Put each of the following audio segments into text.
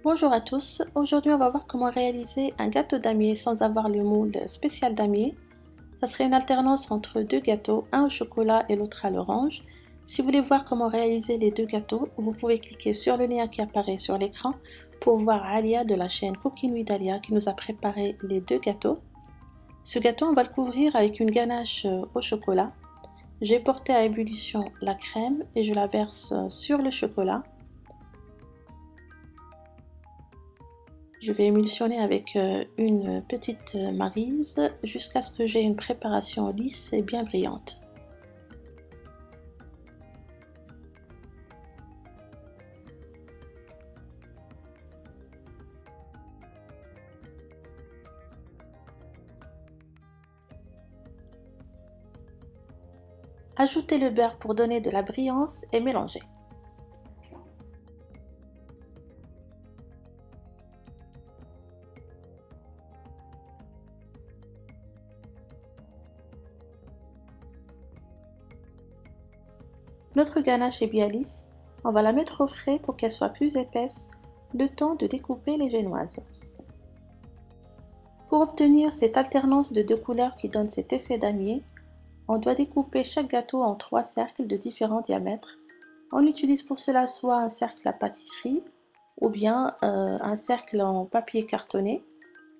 Bonjour à tous, aujourd'hui on va voir comment réaliser un gâteau damier sans avoir le moule spécial damier. Ça serait une alternance entre deux gâteaux, un au chocolat et l'autre à l'orange. Si vous voulez voir comment réaliser les deux gâteaux, vous pouvez cliquer sur le lien qui apparaît sur l'écran pour voir Alia de la chaîne Cooking with Alia qui nous a préparé les deux gâteaux. Ce gâteau on va le couvrir avec une ganache au chocolat. J'ai porté à ébullition la crème et je la verse sur le chocolat. Je vais émulsionner avec une petite maryse jusqu'à ce que j'ai une préparation lisse et bien brillante. Ajoutez le beurre pour donner de la brillance et mélangez. Notre ganache est bien lisse, on va la mettre au frais pour qu'elle soit plus épaisse, le temps de découper les génoises. Pour obtenir cette alternance de deux couleurs qui donne cet effet damier, on doit découper chaque gâteau en 3 cercles de différents diamètres. On utilise pour cela soit un cercle à pâtisserie ou bien un cercle en papier cartonné.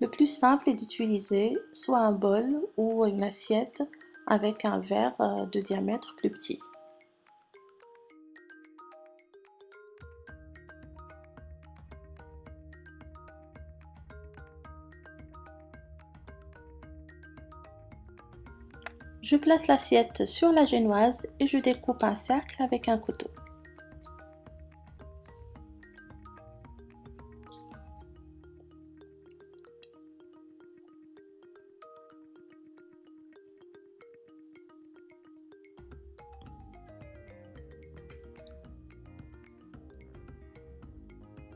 Le plus simple est d'utiliser soit un bol ou une assiette avec un verre de diamètre plus petit. Je place l'assiette sur la génoise et je découpe un cercle avec un couteau.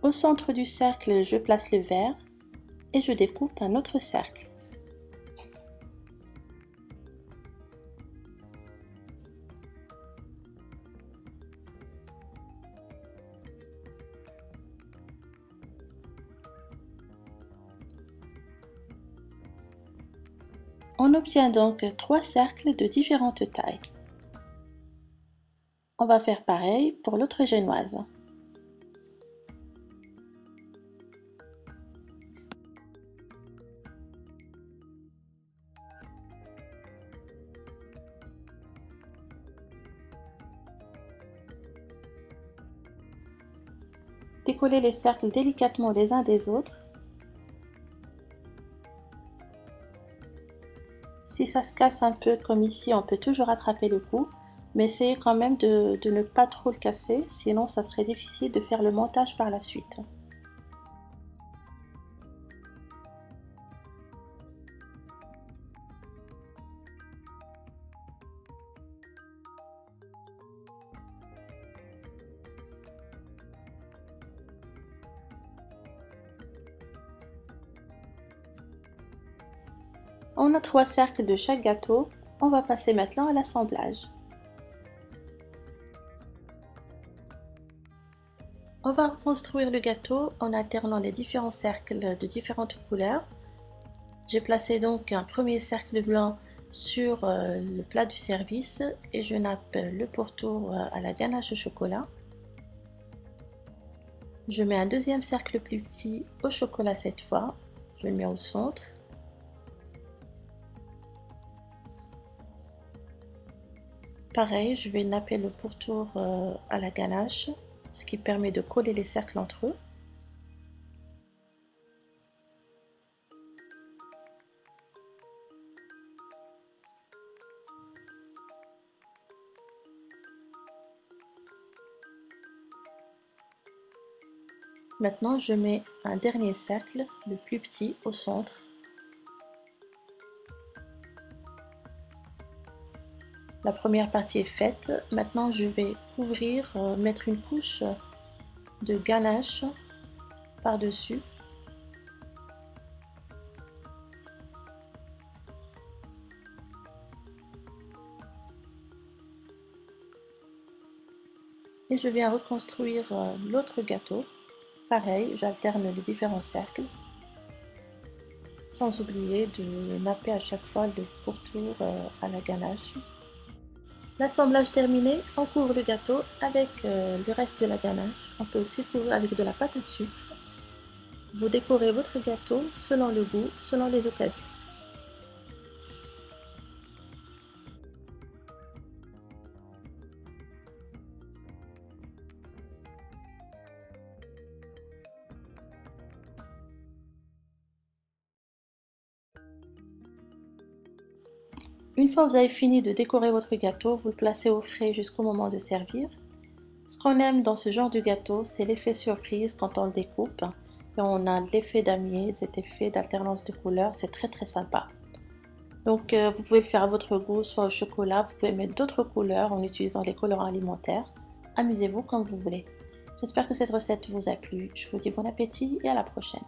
Au centre du cercle, je place le verre et je découpe un autre cercle. On obtient donc 3 cercles de différentes tailles. On va faire pareil pour l'autre génoise. Décollez les cercles délicatement les uns des autres. Si ça se casse un peu comme ici, on peut toujours rattraper le coup, mais essayez quand même de ne pas trop le casser, sinon ça serait difficile de faire le montage par la suite. On a 3 cercles de chaque gâteau, on va passer maintenant à l'assemblage. On va reconstruire le gâteau en alternant les différents cercles de différentes couleurs. J'ai placé donc un premier cercle blanc sur le plat du service et je nappe le pourtour à la ganache au chocolat. Je mets un deuxième cercle plus petit au chocolat cette fois, je le mets au centre. Pareil, je vais napper le pourtour à la ganache, ce qui permet de coller les cercles entre eux. Maintenant, je mets un dernier cercle, le plus petit, au centre. La première partie est faite. Maintenant, je vais couvrir, mettre une couche de ganache par-dessus. Et je viens reconstruire l'autre gâteau. Pareil, j'alterne les différents cercles, sans oublier de napper à chaque fois le pourtour à la ganache. L'assemblage terminé, on couvre le gâteau avec le reste de la ganache. On peut aussi couvrir avec de la pâte à sucre. Vous décorez votre gâteau selon le goût, selon les occasions. Une fois que vous avez fini de décorer votre gâteau, vous le placez au frais jusqu'au moment de servir. Ce qu'on aime dans ce genre de gâteau, c'est l'effet surprise quand on le découpe. Et on a l'effet damier, cet effet d'alternance de couleurs, c'est très sympa. Donc vous pouvez le faire à votre goût, soit au chocolat, vous pouvez mettre d'autres couleurs en utilisant les colorants alimentaires. Amusez-vous comme vous voulez. J'espère que cette recette vous a plu. Je vous dis bon appétit et à la prochaine.